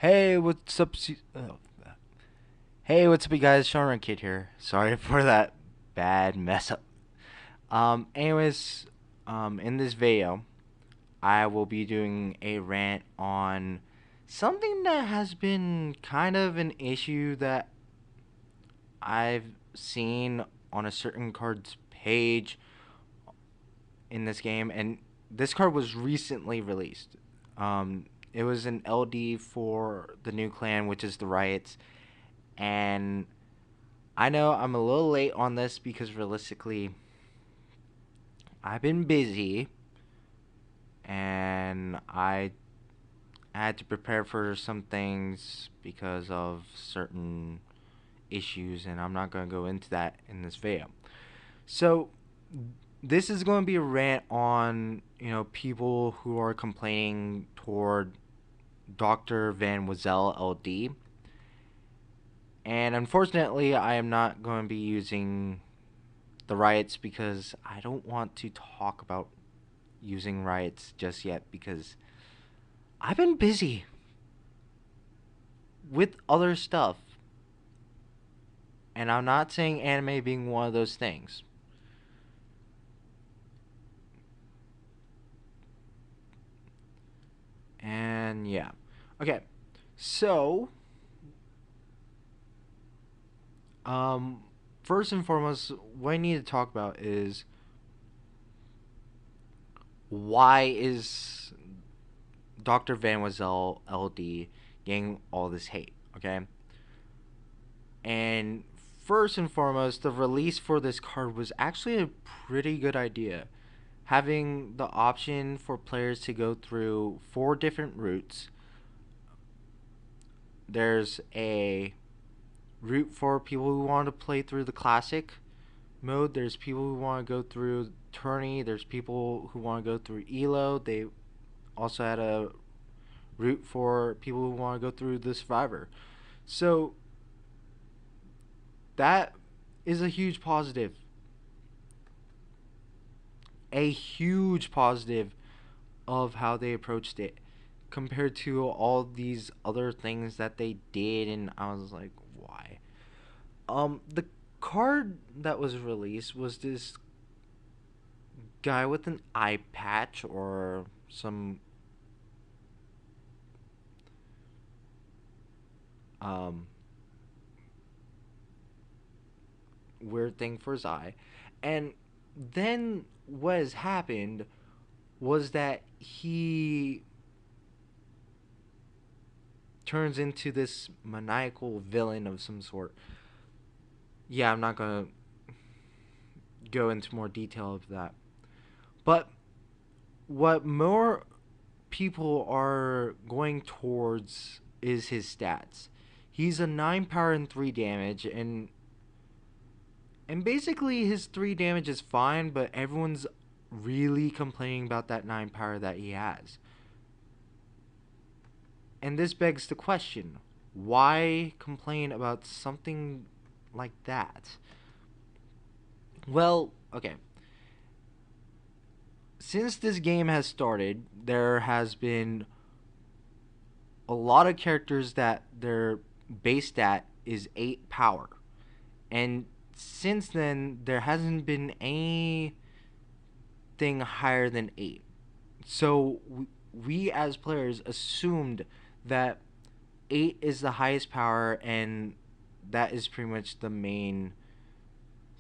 Hey, hey, what's up, you guys? Sean Kid here. Sorry for that bad mess up. Anyways, in this video, I will be doing a rant on something that has been kind of an issue that I've seen on a certain card's page in this game, and this card was recently released. It was an LD for the new clan, which is the Riots, and I know I'm a little late on this because realistically, I've been busy and I had to prepare for some things because of certain issues, and I'm not going to go into that in this video. So, this is going to be a rant on, people who are complaining toward Dr. Van Wesel LD. And unfortunately, I am not going to be using the riots because I don't want to talk about using riots just yet because I've been busy with other stuff. And I'm not saying anime being one of those things. And yeah. Okay. So, first and foremost, what I need to talk about is why is Dr. Van Wesel LD getting all this hate, okay? And first and foremost, the release for this card was actually a pretty good idea. Having the option for players to go through 4 different routes. There's a route for people who want to play through the classic mode. There's people who want to go through tourney. There's people who want to go through elo. They also had a route for people who want to go through the survivor. So that is a huge positive. A huge positive of how they approached it compared to all these other things that they did, and I was like, why? The card that was released was this guy with an eye patch or some um weird thing for his eye. And then what has happened was that he turns into this maniacal villain of some sort. Yeah, I'm not gonna go into more detail of that. But what more people are going towards is his stats. He's a 9 power and 3 damage, and basically his 3 damage is fine, but everyone's really complaining about that 9 power that he has. And this begs the question, why complain about something like that? Well, okay. Since this game has started, there has been a lot of characters that their base stat is 8 power. And since then, there hasn't been anything higher than 8. So we as players assumed that 8 is the highest power, and that is pretty much the main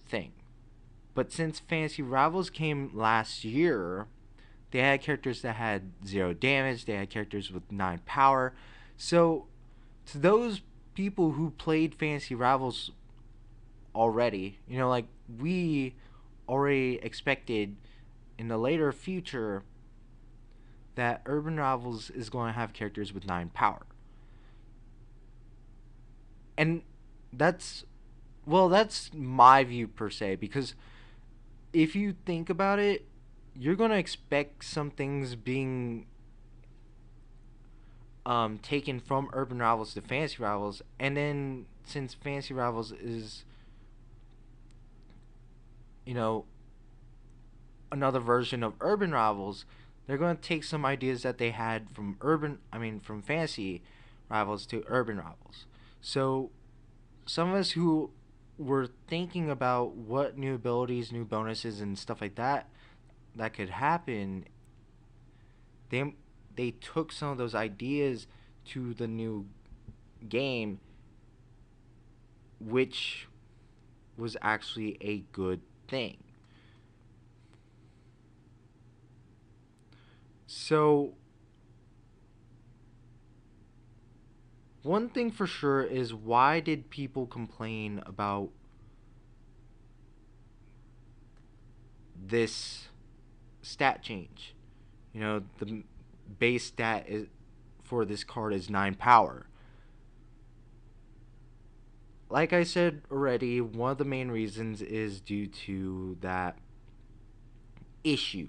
thing. But since Fantasy Rivals came last year, they had characters that had 0 damage, they had characters with 9 power. So, to those people who played Fantasy Rivals already, like we already expected in the later future that Urban Rivals is going to have characters with 9 power. And that's, well, that's my view per se, because if you think about it, you're going to expect some things being taken from Urban Rivals to Fantasy Rivals, and then since Fantasy Rivals is, you know, another version of Urban Rivals, they're going to take some ideas that they had from from Fantasy rivals to urban rivals. So some of us who were thinking about what new abilities, new bonuses, and stuff like that could happen, they they took some of those ideas to the new game, which was actually a good thing. So one thing for sure is, why did people complain about this stat change? You know, the base stat is for this card is 9 power. Like I said already, one of the main reasons is due to that issue.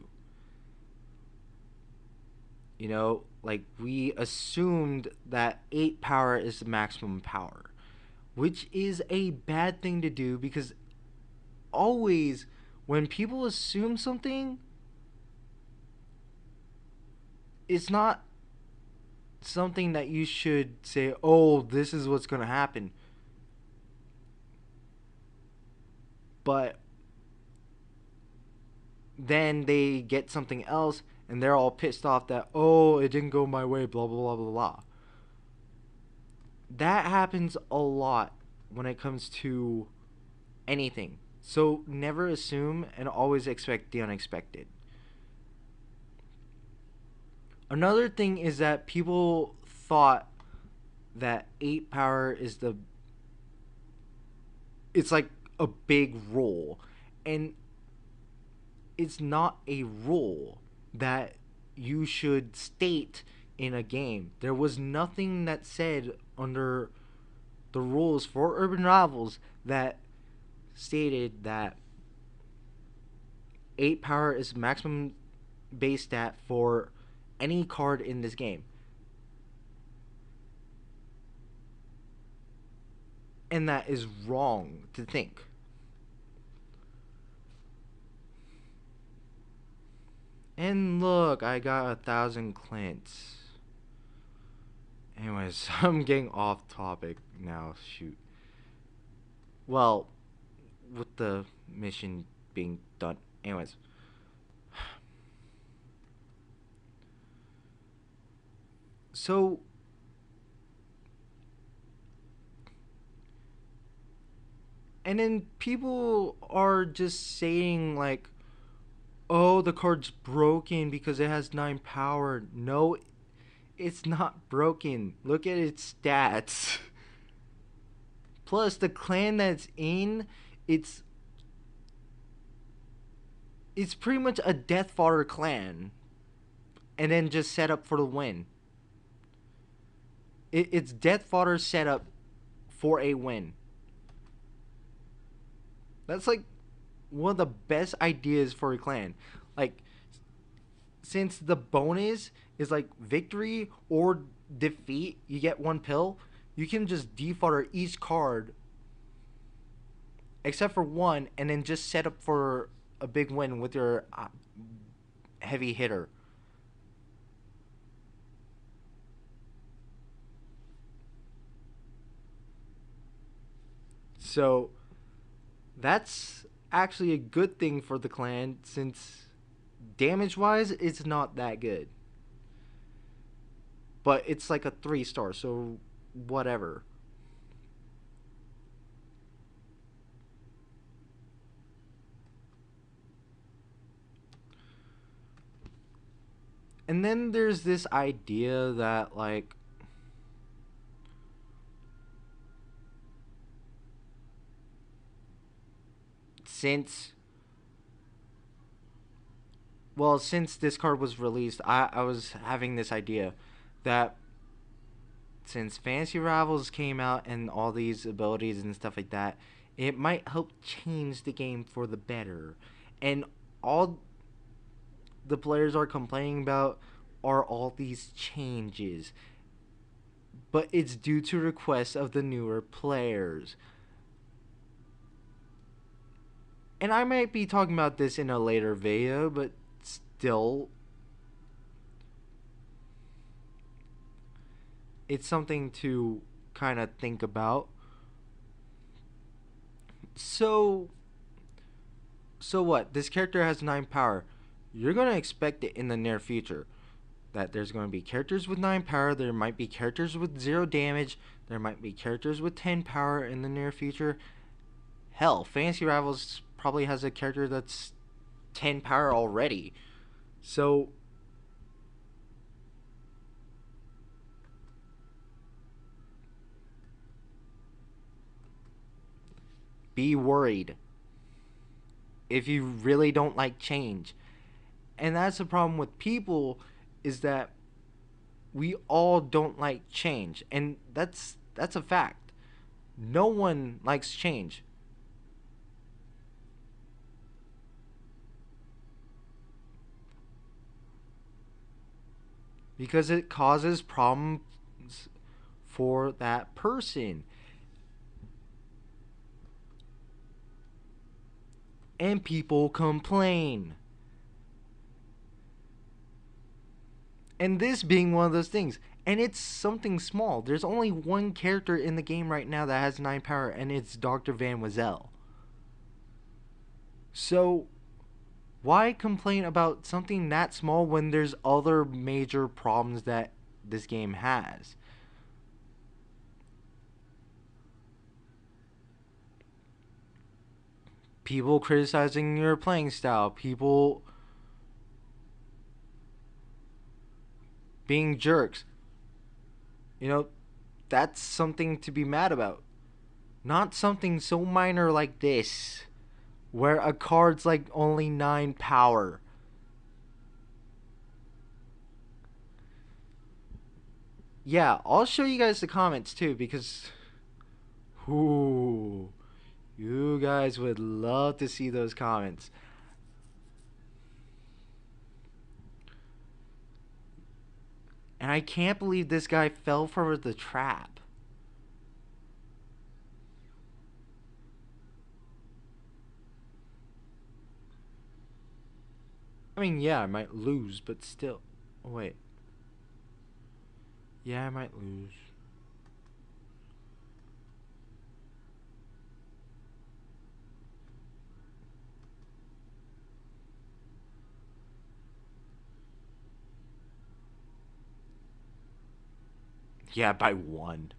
You know, like we assumed that 8 power is the maximum power, which is a bad thing to do, because always when people assume something, it's not something that you should say, oh, this is what's going to happen. But then they get something else and they're all pissed off that, oh, it didn't go my way, blah, blah, blah, blah, blah. That happens a lot when it comes to anything. So never assume and always expect the unexpected. Another thing is that people thought that 8 power is it's like a big rule, and it's not a rule that you should state in a game. There was nothing that said under the rules for urban rivals that stated that 8 power is maximum base stat for any card in this game. And that is wrong to think. And look, I got 1,000 Clints. Anyways, I'm getting off topic now. Shoot. Well, with the mission being done. Anyways. So, and then people are just saying, like, oh, the card's broken because it has 9 power. No, it's not broken. Look at its stats. Plus, the clan that's in, it's pretty much a Death Fodder clan, and then just set up for the win. It's Death Fodder set up for a win. That's like one of the best ideas for a clan. Like, since the bonus is like victory or defeat, you get 1 pill, you can just defodder each card except for one, and then just set up for a big win with your heavy hitter. So that's actually a good thing for the clan, since damage wise it's not that good. But it's like a 3-star, so whatever. And then there's this idea that, like, since since this card was released, I was having this idea that since Fantasy Rivals came out and all these abilities and stuff like that, it might help change the game for the better. And all the players are complaining about are all these changes. But it's due to requests of the newer players. And I might be talking about this in a later video, but still, it's something to kind of think about. So, so what? This character has 9 power. You're going to expect it in the near future that there's going to be characters with 9 power, there might be characters with 0 damage, there might be characters with 10 power in the near future. Hell, Fantasy Rivals probably has a character that's 10 power already. So be worried if you really don't like change. And that's the problem with people, is that we all don't like change. And that's a fact. No one likes change. Because it causes problems for that person. And people complain. And this being one of those things. And it's something small. There's only one character in the game right now that has 9 power, and it's Dr. Van Wesel. So, why complain about something that small when there's other major problems that this game has? People criticizing your playing style, people being jerks. You know, that's something to be mad about. Not something so minor like this, where a card's like only 9 power. Yeah, I'll show you guys the comments too, because ooh, you guys would love to see those comments. And I can't believe this guy fell for the trap. I mean, yeah, I might lose, but still. Oh, wait. Yeah, I might lose. Yeah, by 1.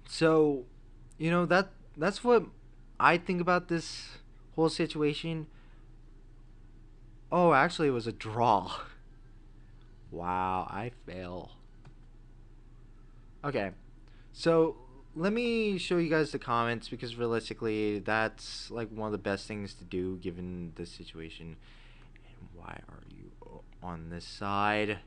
So, that's what I think about this whole situation. Oh, actually, it was a draw. Wow, I fail. Okay, so let me show you guys the comments, because realistically, that's like one of the best things to do given the situation. And why are you on this side?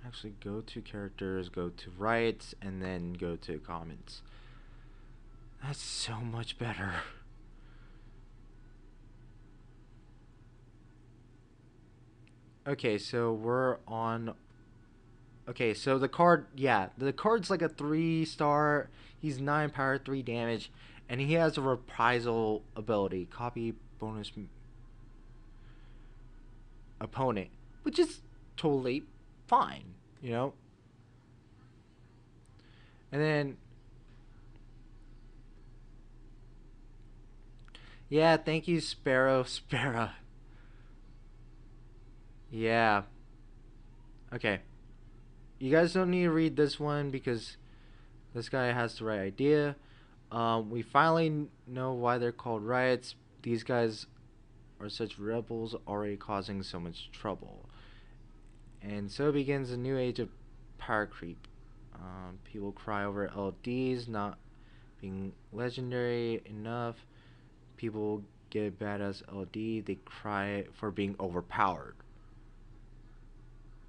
Actually, go to characters, go to rights, and then go to comments. That's so much better. Okay, so we're on. Okay, so the card, yeah, the card's like a 3-star. He's 9 power, 3 damage, and he has a reprisal ability, copy bonus opponent, which is totally fine, you know. And then, yeah, thank you, Sparrow. Yeah. Okay. You guys don't need to read this one, because this guy has the right idea. We finally know why they're called riots. These guys are such rebels, already causing so much trouble. And so begins a new age of power creep. People cry over LDs not being legendary enough. People get badass LD, they cry for being overpowered.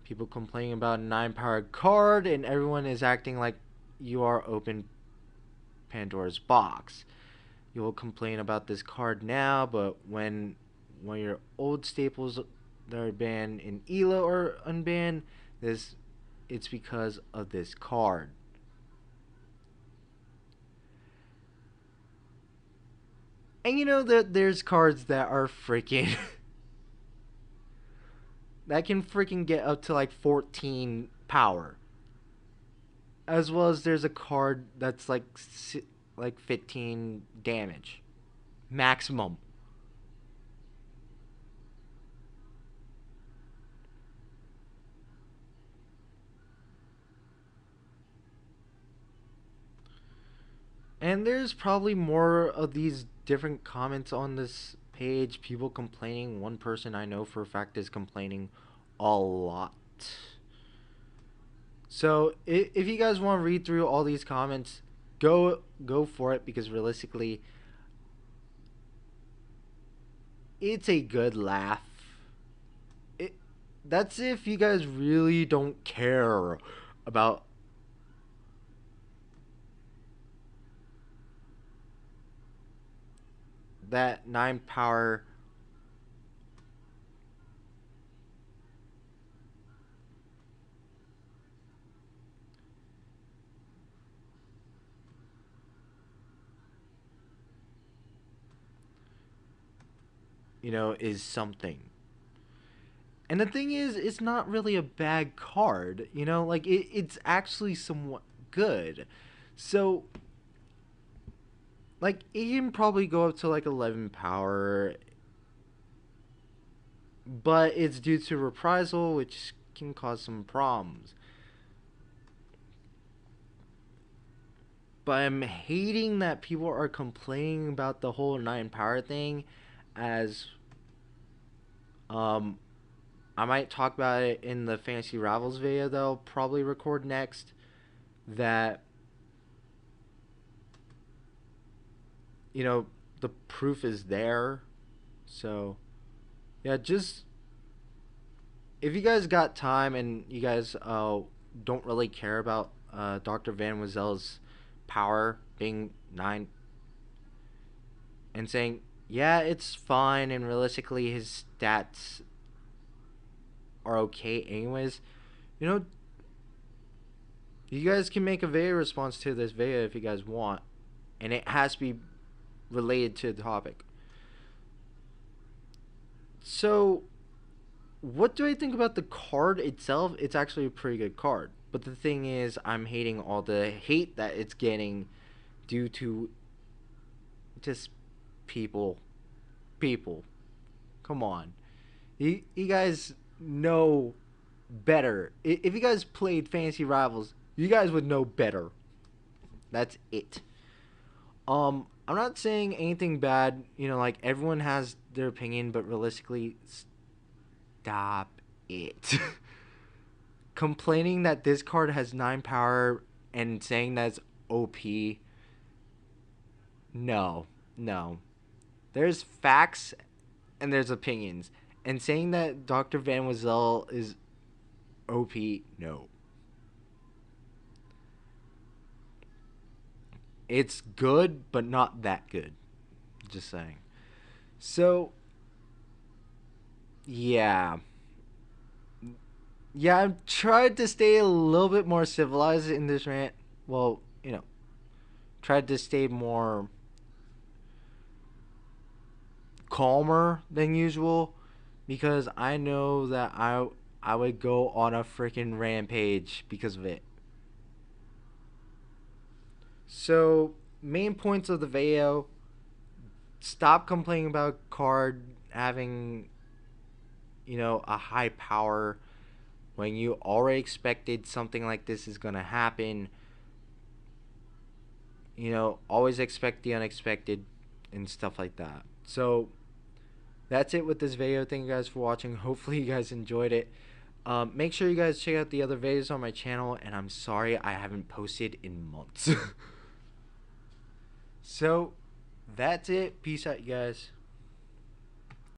People complaining about a 9 power card, and everyone is acting like you are open Pandora's box. You will complain about this card now, but when one of your old staples that are banned in ELO or unbanned, it's because of this card. And you know that there's cards that are freaking that can freaking get up to like 14 power. As well as there's a card that's like 15 damage maximum. And there's probably more of these different comments on this page. People complaining. One person I know for a fact is complaining a lot. So if you guys want to read through all these comments, go for it, because realistically, it's a good laugh. It That's if you guys really don't care about that 9 power. Is something. And the thing is, it's not really a bad card. Like it's actually somewhat good. So, like, it can probably go up to like 11 power, but it's due to reprisal, which can cause some problems. But I'm hating that people are complaining about the whole 9 power thing, as um I might talk about it in the Fantasy Rivals video that I'll probably record next. That, the proof is there. So, yeah, just if you guys got time and you guys don't really care about Dr. Van Wesel's power being 9, and saying, yeah, it's fine, and realistically his stats are okay anyways, you know, you guys can make a video response to this video if you guys want, and it has to be related to the topic. So, what do I think about the card itself? It's actually a pretty good card. But the thing is, I'm hating all the hate that it's getting due to just people. People. Come on. You guys know better. If you guys played Fantasy Rivals, you guys would know better. That's it. I'm not saying anything bad. Like, everyone has their opinion, but realistically, stop it. Complaining that this card has 9 power and saying that's OP. No, no. There's facts and there's opinions. And saying that Dr. Van Wesel is OP, no. It's good, but not that good. Just saying. So, yeah. Yeah, I've tried to stay a little bit more civilized in this rant. Well, tried to stay more calmer than usual, because I know that I would go on a freaking rampage because of it. So, main points of the video: stop complaining about card having, a high power when you already expected something like this is going to happen. Always expect the unexpected and stuff like that. So, that's it with this video. Thank you guys for watching. Hopefully you guys enjoyed it. Make sure you guys check out the other videos on my channel, and I'm sorry I haven't posted in months. So, that's it. Peace out, you guys.